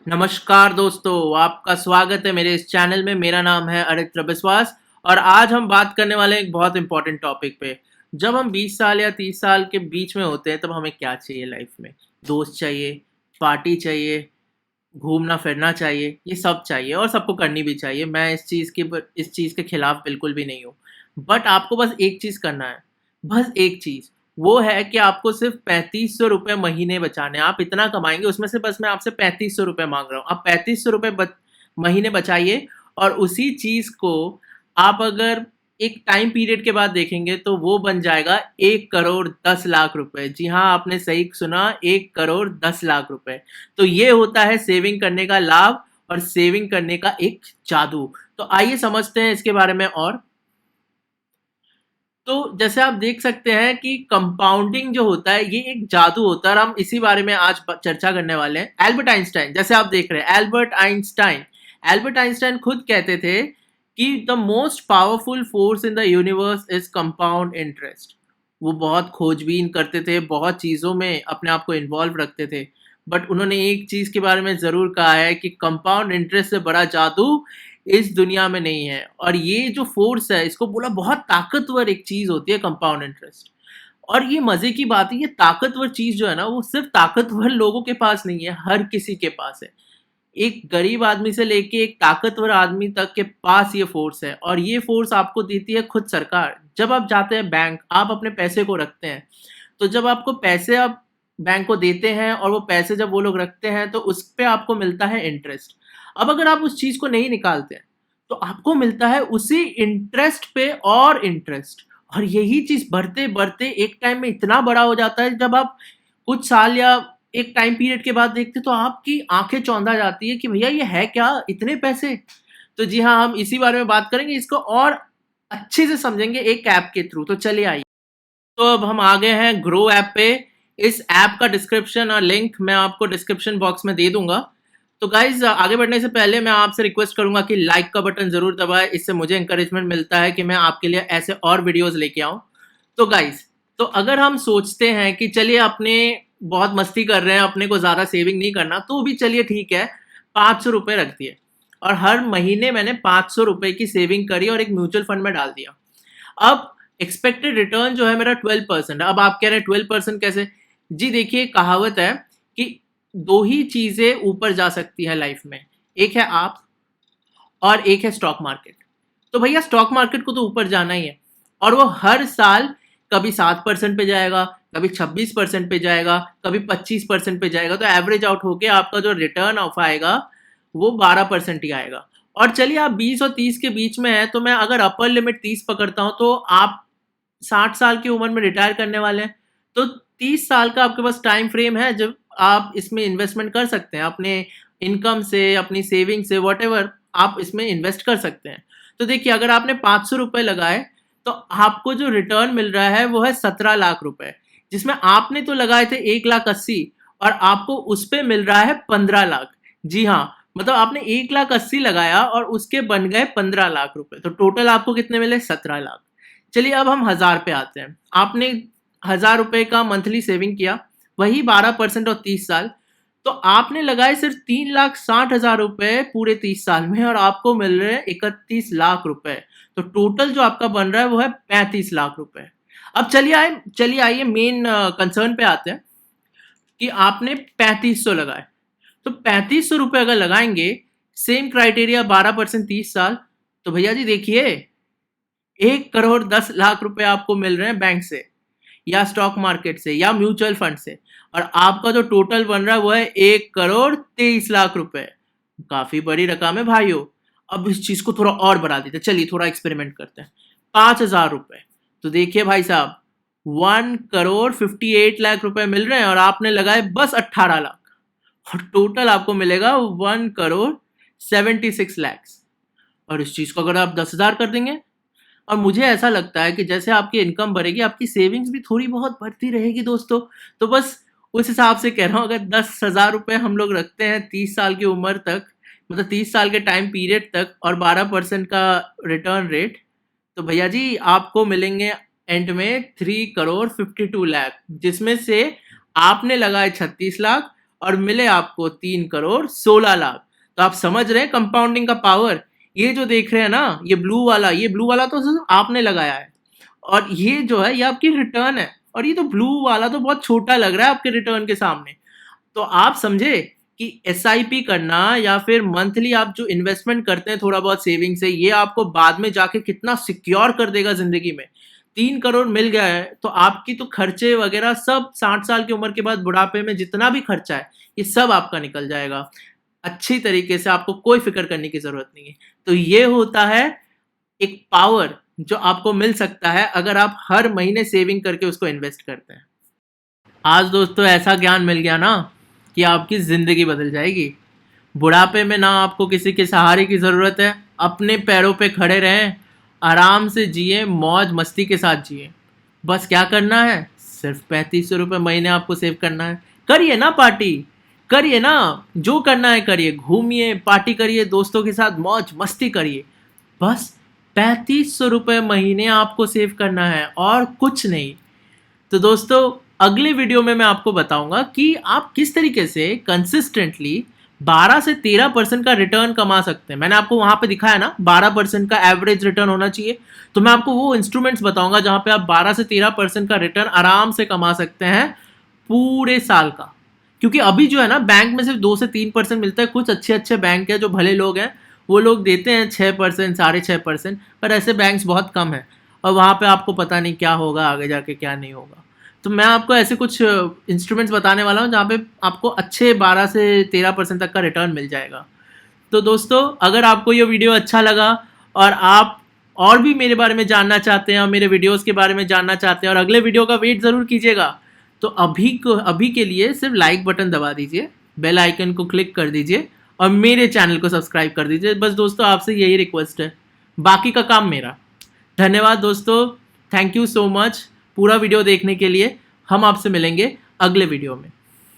नमस्कार दोस्तों, आपका स्वागत है मेरे इस चैनल में। मेरा नाम है अरित्र विश्वास और आज हम बात करने वाले हैं एक बहुत इंपॉर्टेंट टॉपिक पे। जब हम 20 साल या 30 साल के बीच में होते हैं तब हमें क्या चाहिए लाइफ में? दोस्त चाहिए, पार्टी चाहिए, घूमना फिरना चाहिए, ये सब चाहिए और सबको करनी भी चाहिए। मैं इस चीज़ के खिलाफ बिल्कुल भी नहीं हूँ। बट आपको बस एक चीज़ करना है, बस एक चीज़, वो है कि आपको सिर्फ़ ₹3500 महीने बचाने हैं। आप इतना कमाएँगे उसमें से बस मैं आपसे ₹3500 माँग रहा हूँ। आप ₹3500 महीने बचाइए और उसी चीज़ को आप अगर एक टाइम पीरियड के बाद देखेंगे तो वो बन जाएगा 1 करोड़ 10 लाख रुपए। जी हाँ, आपने सही सुना, 1 करोड़ 10 लाख रुपए। तो ये होता है सेविंग करने का लाभ और सेविंग करने का एक जादू। तो आइए समझते हैं इसके बारे में और। तो जैसे आप देख सकते हैं कि कंपाउंडिंग जो होता है ये एक जादू होता है और हम इसी बारे में आज चर्चा करने वाले हैं। एल्बर्ट आइंस्टाइन, जैसे आप देख रहे हैं, एल्बर्ट आइंस्टाइन खुद कहते थे कि the most powerful force in the universe is compound interest. वो बहुत खोजबीन करते थे, बहुत चीज़ों में अपने आप को इन्वॉल्व रखते थे, बट उन्होंने एक चीज़ के बारे में ज़रूर कहा है कि कंपाउंड इंटरेस्ट से बड़ा जादू इस दुनिया में नहीं है। और ये जो फोर्स है इसको बोला बहुत ताकतवर एक चीज़ होती है कंपाउंड इंटरेस्ट। और ये मज़े की बात है, ये ताकतवर चीज़ जो है ना वो सिर्फ ताकतवर लोगों के पास नहीं है, हर किसी के पास है। एक गरीब आदमी से लेके एक ताकतवर आदमी तक के पास ये फोर्स है और ये फोर्स आपको देती है खुद सरकार। जब आप जाते हैं बैंक, आप अपने पैसे को रखते हैं, तो जब आपको पैसे आप बैंक को देते हैं और वो पैसे जब वो लोग रखते हैं तो उस पे आपको मिलता है इंटरेस्ट। अब अगर आप उस चीज़ को नहीं निकालते हैं तो आपको मिलता है उसी इंटरेस्ट पे और इंटरेस्ट। और यही चीज़ बढ़ते बढ़ते एक टाइम में इतना बड़ा हो जाता है, जब आप कुछ साल या एक टाइम पीरियड के बाद देखते तो आपकी आंखें चौंधा जाती है कि भैया ये है क्या, इतने पैसे। तो जी हाँ, हम इसी बारे में बात करेंगे, इसको और अच्छे से समझेंगे एक ऐप के थ्रू। तो चलिए आइए। तो अब हम आ गए हैं ग्रो ऐप पे। इस ऐप का डिस्क्रिप्शन और लिंक मैं आपको डिस्क्रिप्शन बॉक्स में दे दूंगा। तो गाइज आगे बढ़ने से पहले मैं आपसे रिक्वेस्ट करूंगा कि लाइक का बटन जरूर दबाएं, इससे मुझे इंकरेजमेंट मिलता है कि मैं आपके लिए ऐसे और वीडियोस लेके आऊं। तो गाइज, तो अगर हम सोचते हैं कि चलिए अपने बहुत मस्ती कर रहे हैं, अपने को ज़्यादा सेविंग नहीं करना, तो भी चलिए ठीक है, ₹500 रख दिए और हर महीने मैंने ₹500 की सेविंग करी और एक म्यूचुअल फंड में डाल दिया। अब एक्सपेक्टेड रिटर्न जो है मेरा 12%। अब आप कह रहे हैं 12% कैसे? जी देखिए, कहावत है कि दो ही चीजें ऊपर जा सकती है लाइफ में, एक है आप और एक है स्टॉक मार्केट। तो भैया स्टॉक मार्केट को तो ऊपर जाना ही है और वो हर साल कभी 7% पे जाएगा, कभी 26% पे जाएगा, कभी 25% पे जाएगा। तो एवरेज आउट होके आपका जो रिटर्न ऑफ आएगा वो 12% ही आएगा। और चलिए आप 20 और 30 के बीच में है, तो मैं अगर अपर लिमिट 30 पकड़ता हूँ तो आप 60 साल की उम्र में रिटायर करने वाले हैं। तो 30 साल का आपके पास टाइम फ्रेम है जब आप इसमें इन्वेस्टमेंट कर सकते हैं, अपने इनकम से, अपनी सेविंग से, वॉटेवर आप इसमें इन्वेस्ट कर सकते हैं। तो देखिए, अगर आपने ₹500 लगाए तो आपको जो रिटर्न मिल रहा है वो है 17 लाख रुपए, जिसमें आपने तो लगाए थे 1,80,000 और आपको उस पे मिल रहा है 15 लाख। जी हाँ, मतलब आपने 1,80,000 लगाया और उसके बन गए 15 लाख रुपए, तो टोटल आपको कितने मिले? 17 लाख। चलिए अब हम 1000 पे आते हैं। आपने 1000 रुपए का मंथली सेविंग किया, वही 12% और 30 साल, तो आपने लगाए सिर्फ 3,60,000 रुपए पूरे 30 साल में और आपको मिल रहे हैं 31 लाख रुपए। तो टोटल जो आपका बन रहा है वो है 35 लाख रुपए। अब चलिए आइए मेन कंसर्न पे आते हैं कि आपने 3500 लगाए। तो 3500 रुपए अगर लगाएंगे, सेम क्राइटेरिया 12% 30 साल, तो भैया जी देखिए, 1 करोड़ 10 लाख रुपए आपको मिल रहे हैं बैंक से या स्टॉक मार्केट से या म्यूचुअल फंड से। और आपका जो टोटल बन रहा है वो है 1 करोड़ 23 लाख रुपए। काफी बड़ी रकम है भाइयों। अब इस चीज को थोड़ा और बढ़ा देते हैं, चलिए थोड़ा एक्सपेरिमेंट करते हैं। 5,000 रुपए, तो देखिए भाई साहब, 1 करोड़ 58 लाख रुपए मिल रहे हैं और आपने लगाए बस 18 लाख, और टोटल आपको मिलेगा 1 करोड़ 76 लाख। और इस चीज को अगर आप 10,000 कर देंगे, और मुझे ऐसा लगता है कि जैसे आपकी इनकम बढ़ेगी आपकी सेविंग्स भी थोड़ी बहुत बढ़ती रहेगी दोस्तों। तो बस उस हिसाब से कह रहा हूँ, अगर 10,000 रुपये हम लोग रखते हैं 30 साल की उम्र तक, मतलब 30 साल के टाइम पीरियड तक, और 12% का रिटर्न रेट, तो भैया जी आपको मिलेंगे एंड में 3 करोड़ 52 लाख, जिसमें से आपने लगाए 36 लाख और मिले आपको 3,16,00,000। तो आप समझ रहे हैं कंपाउंडिंग का पावर। ये जो देख रहे हैं ना, ये ब्लू वाला तो सिर्फ आपने लगाया है, और ये जो है ये आपकी रिटर्न है, और ये तो ब्लू वाला तो बहुत छोटा लग रहा है आपके रिटर्न के सामने। तो आप समझे कि एसआईपी करना या फिर मंथली आप जो इन्वेस्टमेंट करते हैं थोड़ा बहुत सेविंग से, ये आपको बाद में जाके कितना सिक्योर कर देगा जिंदगी में। 3 करोड़ मिल गया है तो आपकी तो खर्चे वगैरह सब 60 साल की उम्र के बाद बुढ़ापे में जितना भी खर्चा है ये सब आपका निकल जाएगा अच्छी तरीके से। आपको कोई फिक्र करने की जरूरत नहीं है। तो ये होता है एक पावर जो आपको मिल सकता है अगर आप हर महीने सेविंग करके उसको इन्वेस्ट करते हैं। आज दोस्तों ऐसा ज्ञान मिल गया ना कि आपकी ज़िंदगी बदल जाएगी। बुढ़ापे में ना आपको किसी के सहारे की ज़रूरत है, अपने पैरों पे खड़े रहें, आराम से जिए, मौज मस्ती के साथ जिए। बस क्या करना है, सिर्फ 3500 रुपये महीने आपको सेव करना है। करिए ना पार्टी, करिए ना, जो करना है करिए, घूमिए, पार्टी करिए, दोस्तों के साथ मौज मस्ती करिए। बस 3500 रुपये महीने आपको सेव करना है और कुछ नहीं। तो दोस्तों अगले वीडियो में मैं आपको बताऊंगा कि आप किस तरीके से कंसिस्टेंटली 12 से 13% का रिटर्न कमा सकते हैं। मैंने आपको वहां पे दिखाया ना 12% का एवरेज रिटर्न होना चाहिए, तो मैं आपको वो इंस्ट्रूमेंट्स बताऊंगा जहां पे आप 12 से 13% का रिटर्न आराम से कमा सकते हैं पूरे साल का। क्योंकि अभी जो है ना बैंक में सिर्फ 2 से 3% मिलता है। कुछ अच्छे अच्छे बैंक है जो भले लोग हैं वो लोग देते हैं 6%, 6.5%, पर ऐसे बैंक्स बहुत कम है और वहाँ पे आपको पता नहीं क्या होगा आगे जाके, क्या नहीं होगा। तो मैं आपको ऐसे कुछ इंस्ट्रूमेंट्स बताने वाला हूँ जहाँ पे आपको अच्छे 12 से 13% तक का रिटर्न मिल जाएगा। तो दोस्तों अगर आपको ये वीडियो अच्छा लगा और आप और भी मेरे बारे में जानना चाहते हैं और मेरे वीडियोस के बारे में जानना चाहते हैं और अगले वीडियो का वेट ज़रूर कीजिएगा, तो अभी के लिए सिर्फ लाइक बटन दबा दीजिए, बेल आइकन को क्लिक कर दीजिए और मेरे चैनल को सब्सक्राइब कर दीजिए। बस दोस्तों आपसे यही रिक्वेस्ट है, बाकी का काम मेरा। धन्यवाद दोस्तों, थैंक यू सो मच पूरा वीडियो देखने के लिए। हम आपसे मिलेंगे अगले वीडियो में।